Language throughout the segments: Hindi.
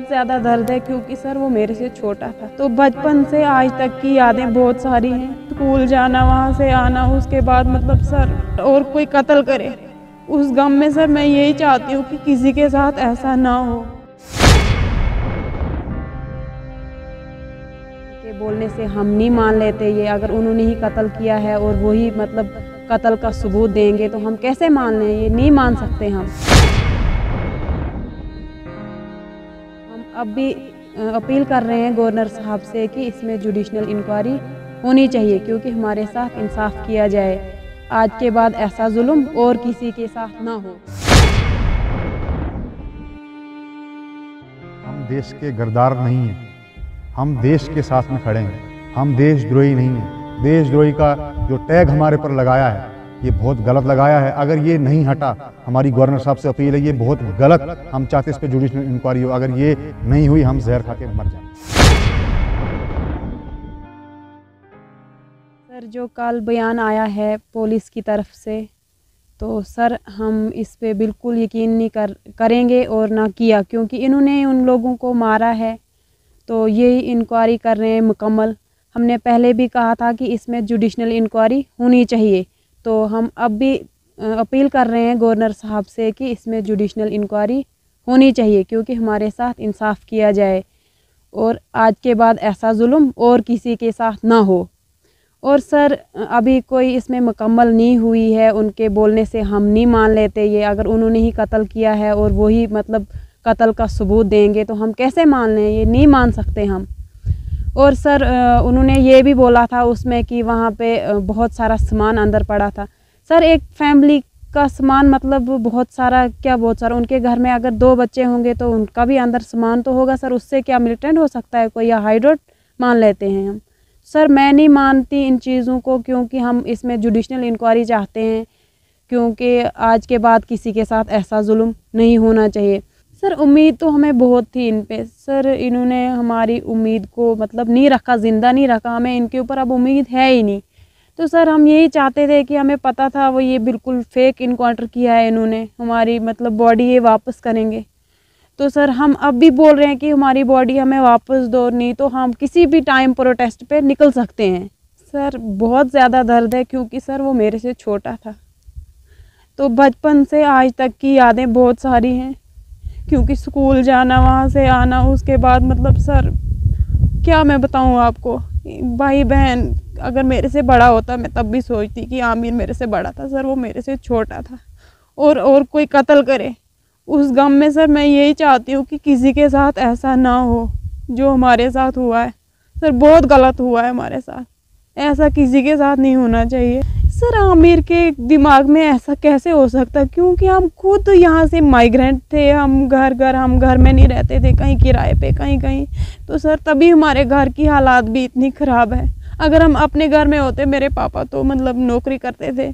बहुत ज़्यादा दर्द है क्योंकि सर वो मेरे से छोटा था। तो बचपन से आज तक की यादें बहुत सारी हैं। स्कूल जाना, वहाँ से आना, उसके बाद मतलब सर और कोई कत्ल करे, उस गम में सर मैं यही चाहती हूँ कि किसी के साथ ऐसा ना हो। के बोलने से हम नहीं मान लेते ये, अगर उन्होंने ही कत्ल किया है और वही मतलब कत्ल का सबूत देंगे तो हम कैसे मान लें? ये नहीं मान सकते हम। अब भी अपील कर रहे हैं गवर्नर साहब से कि इसमें जुडिशनल इंक्वायरी होनी चाहिए, क्योंकि हमारे साथ इंसाफ किया जाए। आज के बाद ऐसा जुल्म और किसी के साथ ना हो। हम देश के गद्दार नहीं हैं, हम देश के साथ में खड़े हैं। हम देशद्रोही नहीं हैं। देशद्रोही का जो टैग हमारे पर लगाया है ये बहुत गलत लगाया है। अगर ये नहीं हटा, हमारी गवर्नर साहब से अपील है, ये बहुत गलत। हम चाहते इस पर जुडिशनल इंक्वायरी हो। अगर ये नहीं हुई हम जहर खा के मर जाएं। सर जो कल बयान आया है पुलिस की तरफ से, तो सर हम इस पे बिल्कुल यकीन नहीं करेंगे और ना किया, क्योंकि इन्होंने उन लोगों को मारा है। तो यही इंक्वायरी कर रहे हैं मुकम्मल। हमने पहले भी कहा था कि इसमें जुडिशनल इंक्वायरी होनी चाहिए। तो हम अब भी अपील कर रहे हैं गवर्नर साहब से कि इसमें जुडिशनल इंक्वायरी होनी चाहिए, क्योंकि हमारे साथ इंसाफ किया जाए और आज के बाद ऐसा जुल्म और किसी के साथ ना हो। और सर अभी कोई इसमें मुकम्मल नहीं हुई है, उनके बोलने से हम नहीं मान लेते ये, अगर उन्होंने ही कत्ल किया है और वही मतलब कत्ल का सबूत देंगे तो हम कैसे मान लें? ये नहीं मान सकते हम। और सर उन्होंने ये भी बोला था उसमें कि वहाँ पे बहुत सारा सामान अंदर पड़ा था। सर एक फैमिली का सामान मतलब बहुत सारा, क्या बहुत सारा, उनके घर में अगर 2 बच्चे होंगे तो उनका भी अंदर सामान तो होगा सर। उससे क्या मिलिटेंट हो सकता है कोई, या हाइड्रोट मान लेते हैं हम? सर मैं नहीं मानती इन चीज़ों को, क्योंकि हम इसमें जुडिशनल इंक्वायरी चाहते हैं, क्योंकि आज के बाद किसी के साथ ऐसा जुल्म नहीं होना चाहिए। सर उम्मीद तो हमें बहुत थी इन पे सर, इन्होंने हमारी उम्मीद को मतलब नहीं रखा, ज़िंदा नहीं रखा। हमें इनके ऊपर अब उम्मीद है ही नहीं। तो सर हम यही चाहते थे कि हमें पता था वो ये बिल्कुल फेक इनकाउंटर किया है इन्होंने, हमारी मतलब बॉडी ये वापस करेंगे। तो सर हम अब भी बोल रहे हैं कि हमारी बॉडी हमें वापस दो, नहीं तो हम किसी भी टाइम प्रोटेस्ट पे निकल सकते हैं। सर बहुत ज़्यादा दर्द है क्योंकि सर वो मेरे से छोटा था। तो बचपन से आज तक की यादें बहुत सारी हैं, क्योंकि स्कूल जाना, वहाँ से आना, उसके बाद मतलब सर क्या मैं बताऊँ आपको। भाई बहन अगर मेरे से बड़ा होता मैं तब भी सोचती कि आमिर मेरे से बड़ा था। सर वो मेरे से छोटा था और कोई कत्ल करे, उस गम में सर मैं यही चाहती हूँ कि किसी के साथ ऐसा ना हो जो हमारे साथ हुआ है। सर बहुत गलत हुआ है हमारे साथ, ऐसा किसी के साथ नहीं होना चाहिए। सर आमिर के दिमाग में ऐसा कैसे हो सकता, क्योंकि हम खुद यहाँ से माइग्रेंट थे। हम घर में नहीं रहते थे, कहीं किराए पे कहीं। तो सर तभी हमारे घर की हालात भी इतनी ख़राब है। अगर हम अपने घर में होते, मेरे पापा तो मतलब नौकरी करते थे,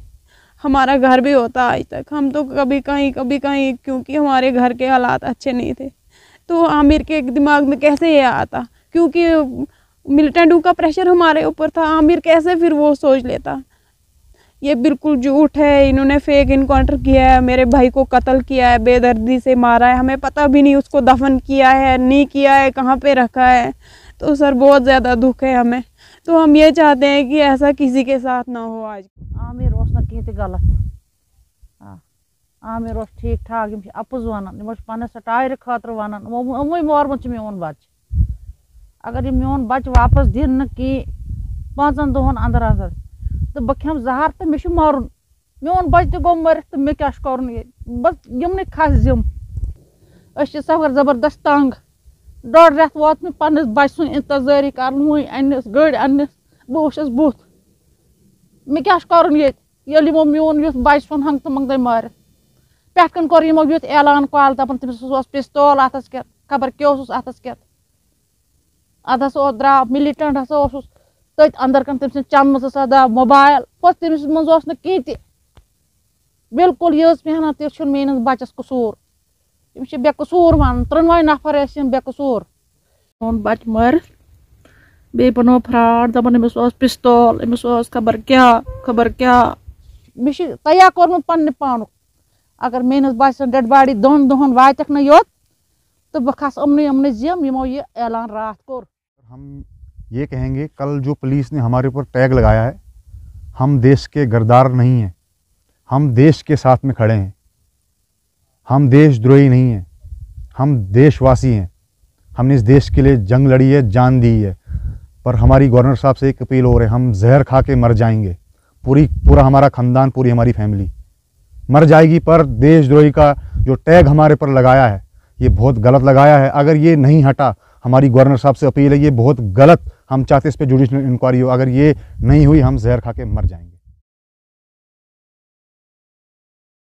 हमारा घर भी होता आज तक। हम तो कभी कहीं क्योंकि हमारे घर के हालात अच्छे नहीं थे। तो आमिर के दिमाग में कैसे ये आता, क्योंकि मिलिटेंटों का प्रेशर हमारे ऊपर था। आमिर कैसे फिर वो सोच लेता? ये बिल्कुल झूठ है। इन्होंने फेक इनकाउंटर किया है, मेरे भाई को कत्ल किया है, बेदर्दी से मारा है। हमें पता भी नहीं उसको दफन किया है नहीं किया है, कहाँ पे रखा है। तो सर बहुत ज़्यादा दुख है हमें। तो हम ये चाहते हैं कि ऐसा किसी के साथ ना हो। आज आमिर कहीं गलत, आमिर ठीक ठाक, अपुज वन पे टायर खातर वन अमुई मोरमुत मोन बच्चे। अगर ये मोन बच्चे वापस दिन कि 5 दोहन अंदर अंदर तो बह खेम जहर तो मे मरुन, मोन बच्चे गो मर तो मे क्या कर बस यम खस जिम। सफर जबरदस्त तंग, 1.5 रेत वात मे पन्निस बच्चे सुन इंतजारी कर वही अनिस गड़ अनिस बस बुत मे क्या कर यमो मोन युथ बच्चे सुन हंग तो मंगद मार पे कन कोर यमो युथ ऐलान कॉल दपान तमिस पिस्तौल अथस के खबर क्या अथस के अदस द्रा मिलिटेंट हसा तथ अंदर कन तम चम सदा मोबाइल पस तमिस मज कहीं त बिल्कुल ये मेहनत ये मेनस बच्चस कसूर। यम बेकसूर वन 3 नफर बेकसूर। मोन बच्चे मर बे बनो फ्रॉड दपान अमिस पिस्तौल, अमिस खबर क्या मे तैयार कोर्मुत पन्ने पानुक। अगर मेनस बच्चन डेड बॉडी 2 दोहन वातक न योत तो बह खस अमन जिम यमो ये ऐलान रात कोर। हम ये कहेंगे, कल जो पुलिस ने हमारे ऊपर टैग लगाया है, हम देश के गद्दार नहीं हैं, हम देश के साथ में खड़े हैं, हम देशद्रोही नहीं हैं, हम देशवासी हैं। हमने इस देश के लिए जंग लड़ी है, जान दी है। पर हमारी गवर्नर साहब से एक अपील हो रही है, हम जहर खा के मर जाएंगे, पूरा हमारा ख़ानदान, पूरी हमारी फैमिली मर जाएगी, पर देशद्रोही का जो टैग हमारे पर लगाया है ये बहुत गलत लगाया है। अगर ये नहीं हटा, हमारी गवर्नर साहब से अपील है, ये बहुत गलत, हम चाहते इस पर जुडिशल इंक्वायरी हो, अगर ये नहीं हुई हम जहर खा के मर जाएंगे।